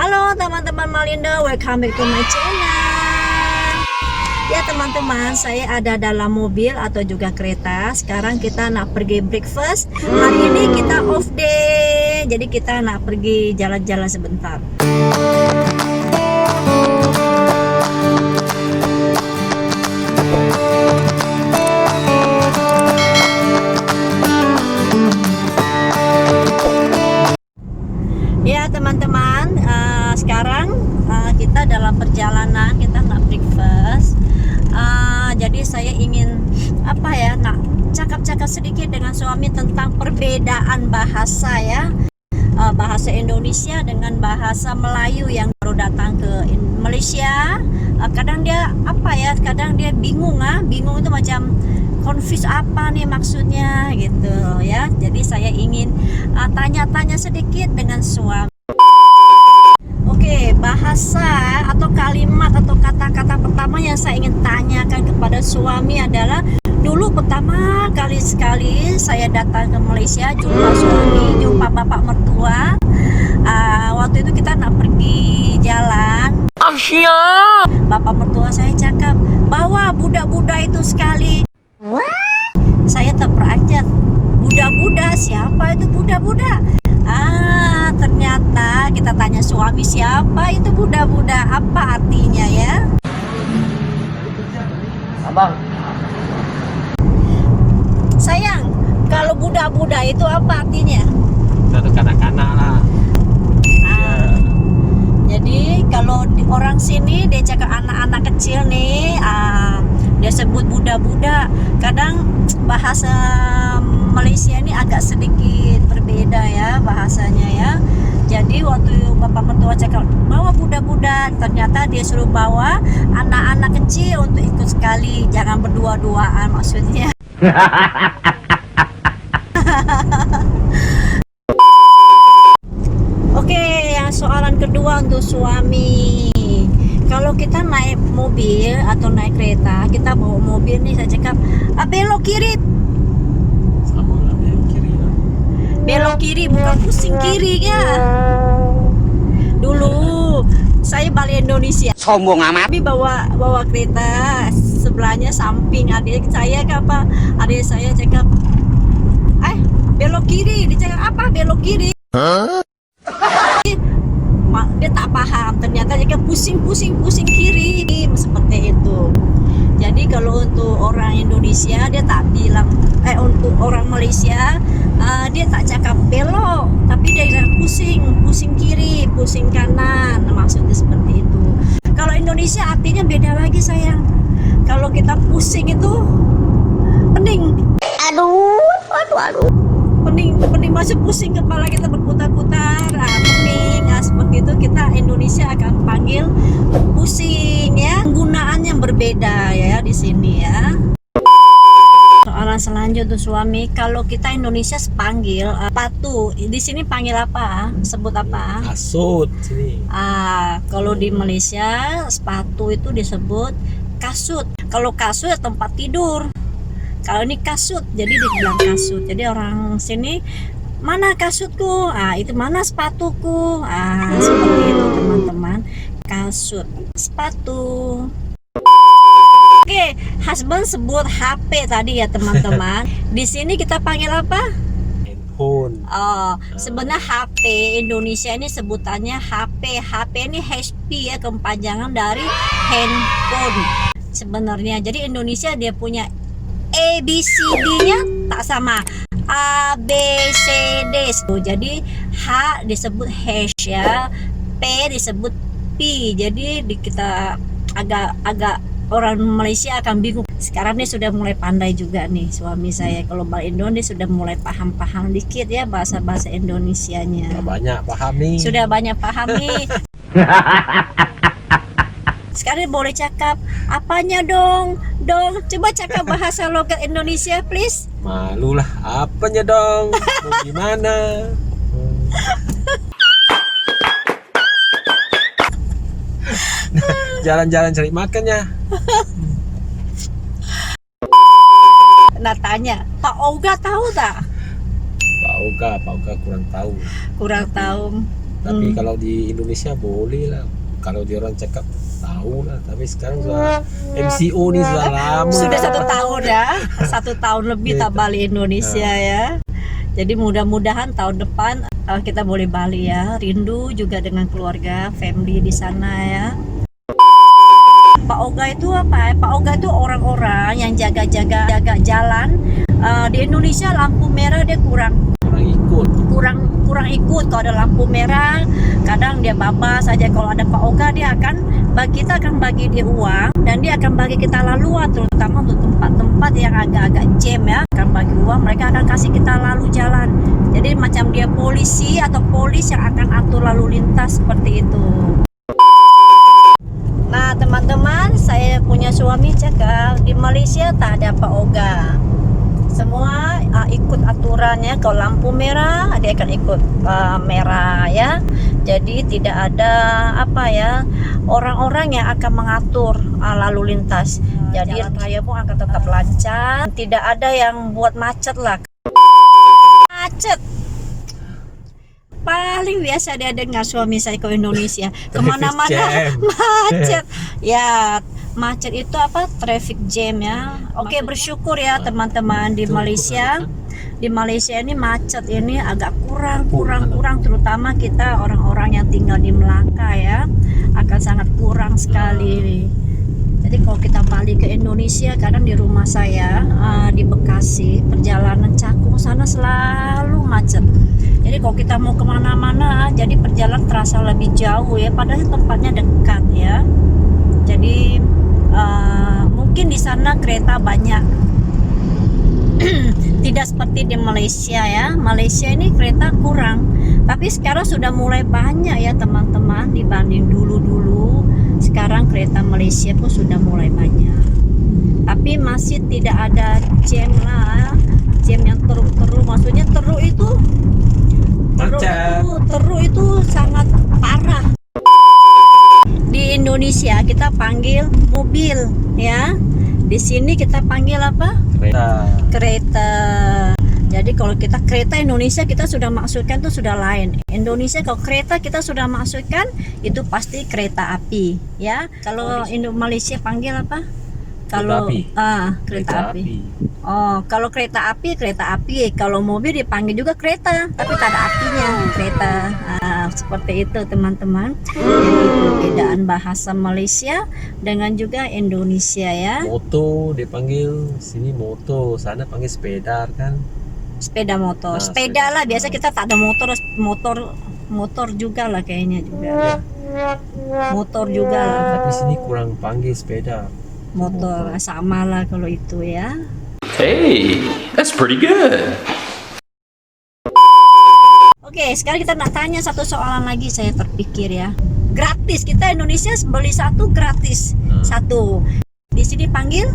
Halo teman-teman Malindo, welcome back to my channel. Ya teman-teman, saya ada dalam mobil atau juga kereta. Sekarang kita nak pergi breakfast. Hari ini kita off day, jadi kita nak pergi jalan-jalan sebentar. Ya teman-teman, sekarang kita dalam perjalanan, kita nak breakfast. Jadi saya ingin nak cakap-cakap sedikit dengan suami tentang perbedaan bahasa ya, bahasa Indonesia dengan bahasa Melayu yang baru datang ke Malaysia. Kadang dia kadang dia bingung itu macam confuse apa nih maksudnya gitu ya. Jadi saya ingin tanya-tanya sedikit dengan suami. Oke, bahasa atau kalimat atau kata-kata pertama yang saya ingin tanyakan kepada suami adalah, dulu pertama kali sekali saya datang ke Malaysia, jumpa suami, jumpa bapak mertua. Waktu itu kita nak pergi jalan. Bapak mertua saya cakap, bawa budak-budak itu sekali. Saya terperanjat, budak-budak, siapa itu budak-budak? Ternyata kita tanya suami, siapa itu budak-budak, apa artinya ya? Abang, Sayang, kalau budak-budak itu apa artinya? itu kanak-kanak lah. Jadi kalau orang sini dia cakap anak-anak kecil nih, dia sebut budak-budak. Kadang bahasa Malaysia ini agak sedikit berbeda ya bahasanya ya. Jadi waktu bapak mertua cakap bawa budak-budak, ternyata dia suruh bawa anak-anak kecil untuk ikut sekali, jangan berdua-duaan maksudnya. Oke, yang soalan kedua untuk suami. Kalau kita naik mobil atau naik kereta, kita bawa mobil nih, saya cakap belok kiri. Sama lah belok kiri lah. Belok kiri, bukan pusing kiri ya. Dulu saya balik Indonesia, Sombong amat. tapi bawa kereta, sebelahnya samping adik saya apa? Adik saya cakap, belok kiri. Dia cakap apa belok kiri? Dia tak paham, ternyata dia pusing kiri, seperti itu. Jadi kalau untuk orang Indonesia dia tak bilang, untuk orang Malaysia dia tak cakap belok, tapi dia bilang pusing kiri, pusing kanan, maksudnya seperti itu. Kalau Indonesia artinya beda lagi sayang. Kalau kita pusing itu pening, aduh pening masuk, pusing kepala kita berputar-putar, pening, seperti itu. Kita Indonesia akan panggil pusing ya, penggunaan yang berbeda ya di sini ya. Soalan selanjutnya tuh suami, kalau kita Indonesia panggil sepatu, di sini panggil apa? Sebut apa? Kasut sini. Kalau di Malaysia sepatu itu disebut kasut. Kalau kasut ya tempat tidur. Kalau ini kasut, jadi dibilang kasut. Jadi orang sini, mana kasutku? Itu mana sepatuku? Seperti itu teman-teman. Kasut, sepatu. Oke, husband sebut HP tadi ya teman-teman. Di sini kita panggil apa? Handphone. Sebenarnya HP Indonesia ini sebutannya HP. HP ini HP ya, kepanjangan dari handphone sebenarnya. Jadi Indonesia dia punya ABCD-nya tak sama, A B C D. Jadi H disebut hash ya, P disebut P. Jadi kita agak orang Malaysia akan bingung. Sekarang dia sudah mulai pandai juga nih suami saya. Kalau balik Indonesia sudah mulai paham dikit ya bahasa Indonesianya. Sudah banyak paham nih. Sekarang boleh cakap apanya dong, coba cakap bahasa logat Indonesia please. Malu lah, apanya dong? Mau gimana? Jalan-jalan cari makannya. Nah tanya, Pak Oga tahu tak? Pak Oga kurang tahu. Kurang tahu. Tapi kalau di Indonesia boleh lah. Kalau dia orang cakap tahu lah. Tapi sekarang sudah MCO nih sudah lama. Sudah 1 tahun ya, 1 tahun lebih tak balik Indonesia ya. Jadi mudah-mudahan tahun depan kita boleh balik ya. Rindu juga dengan keluarga, family di sana ya. Pak Oga itu apa? Pak Oga itu orang-orang yang jaga jalan. Di Indonesia lampu merah dia kurang ikut. Kalau ada lampu merah, kadang dia babas saja. Kalau ada Pak Oga, kita akan bagi dia uang dan dia akan bagi kita laluan, terutama untuk tempat-tempat yang agak-agak jam ya. Akan bagi uang, mereka akan kasih kita lalu jalan. Jadi macam dia polisi atau polis yang akan atur lalu lintas seperti itu. Nah teman-teman, saya punya suami cakap di Malaysia tak ada Pak Oga. Semua ikut aturannya. Kalau lampu merah dia akan ikut merah ya. Jadi tidak ada orang-orang yang akan mengatur lalu lintas. Jadi jalan raya pun akan tetap lancar. Tidak ada yang buat macet lah. Macet paling biasa dia dengar suami saya ke Indonesia kemana-mana macet ya. Macet itu traffic jam ya. Oke, bersyukur ya teman-teman di Malaysia. Di Malaysia ini macet ini agak kurang, terutama kita orang-orang yang tinggal di Melaka ya, akan sangat kurang sekali. Jadi kalau kita balik ke Indonesia, kadang di rumah saya di Bekasi, perjalanan Cakung sana selalu macet. Jadi kalau kita mau kemana-mana, jadi perjalanan terasa lebih jauh ya, padahal tempatnya dekat ya. Jadi mungkin di sana kereta banyak. Tidak seperti di Malaysia ya. Malaysia ini kereta kurang. Tapi sekarang sudah mulai banyak ya teman-teman, dibanding dulu-dulu. Sekarang kereta Malaysia pun sudah mulai banyak. Tapi masih tidak ada jam lah. Jam yang teruk-teruk. Maksudnya teruk itu sangat parah. Di Indonesia kita panggil mobil ya. Di sini kita panggil apa? Kereta. Jadi kalau kita kereta Indonesia kita sudah maksudkan itu sudah lain. Indonesia kalau kereta kita sudah maksudkan itu pasti kereta api ya. Kalau Malaysia panggil apa? Kalau kereta api. Oh, kalau kereta api. Kalau mobil dipanggil juga kereta, tapi tak ada apinya, kereta. Seperti itu teman-teman. Jadi perbedaan bahasa Malaysia dengan juga Indonesia ya. Moto dipanggil sini moto, sana panggil sepeda kan. Sepeda motor. Sepeda lah, biasa kita tak ada motor juga lah kayaknya juga. Motor juga lah. Tapi sini kurang panggil sepeda. Motor sama lah kalau itu ya. Hey, that's pretty good. Oke, sekarang kita nak tanya satu soalan lagi, saya terpikir ya. Gratis, kita Indonesia beli satu gratis. Satu. Di sini panggil?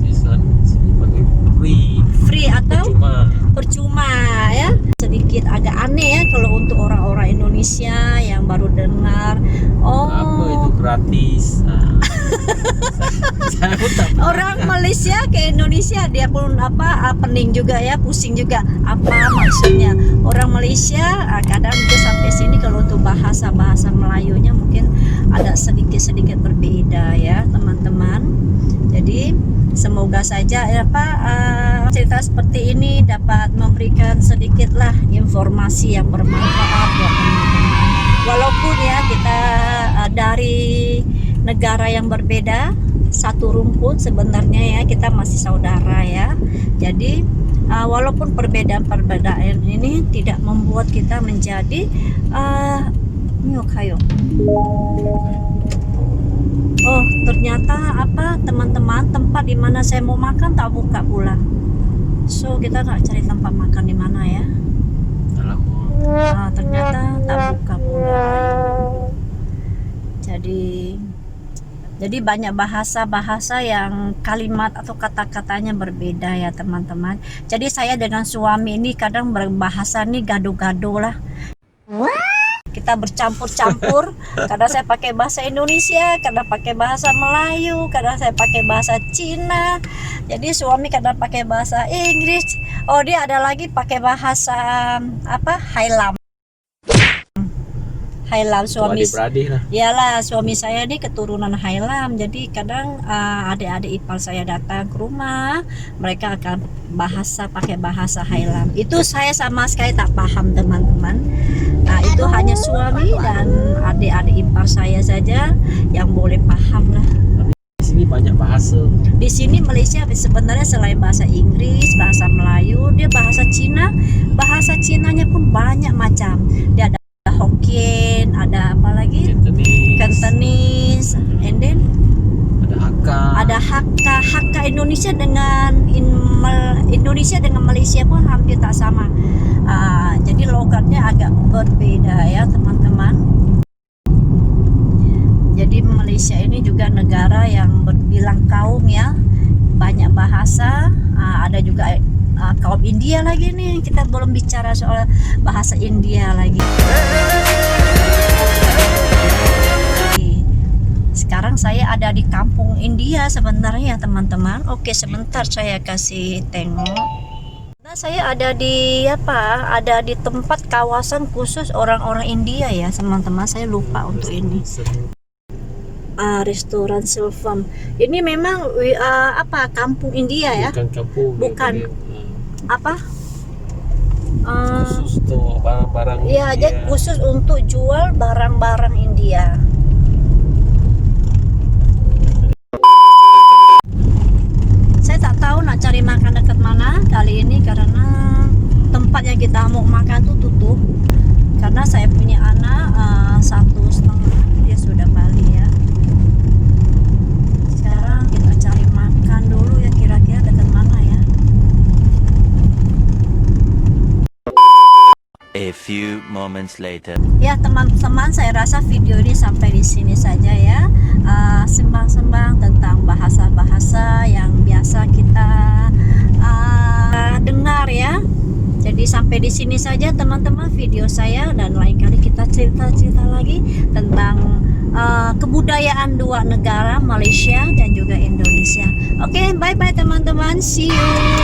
Di sini panggil Free atau? Percuma ya. Sedikit agak aneh ya kalau untuk orang-orang Indonesia yang baru dengar. Oh. Apa itu gratis? Orang Malaysia ke Indonesia dia pun pening juga ya, pusing juga apa maksudnya. Orang Malaysia kadang juga sampai sini kalau untuk bahasa Melayunya mungkin ada sedikit berbeda ya teman-teman. Jadi semoga saja cerita seperti ini dapat memberikan sedikitlah informasi yang bermanfaat buat teman-teman. Walaupun ya kita dari negara yang berbeda, satu rumpun sebenarnya ya, kita masih saudara ya. Jadi walaupun perbedaan ini tidak membuat kita menjadi kayo. Oh, ternyata teman-teman, tempat di mana saya mau makan tak buka pula. So kita nak cari tempat makan di mana ya? Ternyata tak buka pula. Jadi banyak bahasa yang kalimat atau kata-katanya berbeda ya teman-teman. Jadi saya dengan suami ini kadang berbahasa nih gado-gado lah. Kita bercampur-campur. Kadang saya pakai bahasa Indonesia, kadang pakai bahasa Melayu, kadang saya pakai bahasa Cina. Jadi suami kadang pakai bahasa Inggris. Oh, dia ada lagi pakai bahasa Hailam. Hailam suami. Adik-beradik lah. Iyalah, suami saya ini keturunan Hailam. Jadi kadang adik-adik ipar saya datang ke rumah, mereka akan pakai bahasa Hailam. Itu saya sama sekali tak paham, teman-teman. Nah, itu hanya suami dan adik-adik ipar saya saja yang boleh paham lah. Di sini banyak bahasa. Di sini Malaysia sebenarnya selain bahasa Inggris, bahasa Melayu, dia bahasa Cina. Bahasa Cinanya pun banyak macam. Dia ada Hokkien, ada apa lagi? Cantonese, and then Ada Hakka. ada Hakka Indonesia dengan Indonesia dengan Malaysia pun hampir tak sama. Jadi logatnya agak berbeda ya, teman-teman. Jadi Malaysia ini juga negara yang berbilang kaum ya, banyak bahasa. Ada juga kaum India lagi nih, kita belum bicara soal bahasa India lagi. Sekarang saya ada di kampung India sebenarnya teman-teman. Oke, sebentar saya kasih tengok. Nah, saya ada di ada di tempat kawasan khusus orang-orang India ya teman-teman. Saya lupa untuk ini. Restoran Silvam. Ini memang kampung India ya? Bukan kampung. Bukan. Apa? Khusus tuh barang-barang. Iya, jadi khusus untuk jual barang-barang India. Saya tak tahu nak cari makan dekat mana kali ini karena tempat yang kita mau makan tuh tutup. Karena saya punya anak 1,5, dia sudah balik ya. Sekarang kita cari makan dulu ya, kira-kira dekat mana ya. A few moments later. Ya teman-teman, saya rasa video ini sampai di sini saja ya. Sembang-sembang tentang bahasa-bahasa yang biasa kita dengar ya. Jadi sampai di sini saja teman-teman video saya, dan lain kali kita cerita-cerita lagi tentang kebudayaan dua negara, Malaysia dan juga Indonesia. Oke, bye-bye teman-teman. See you.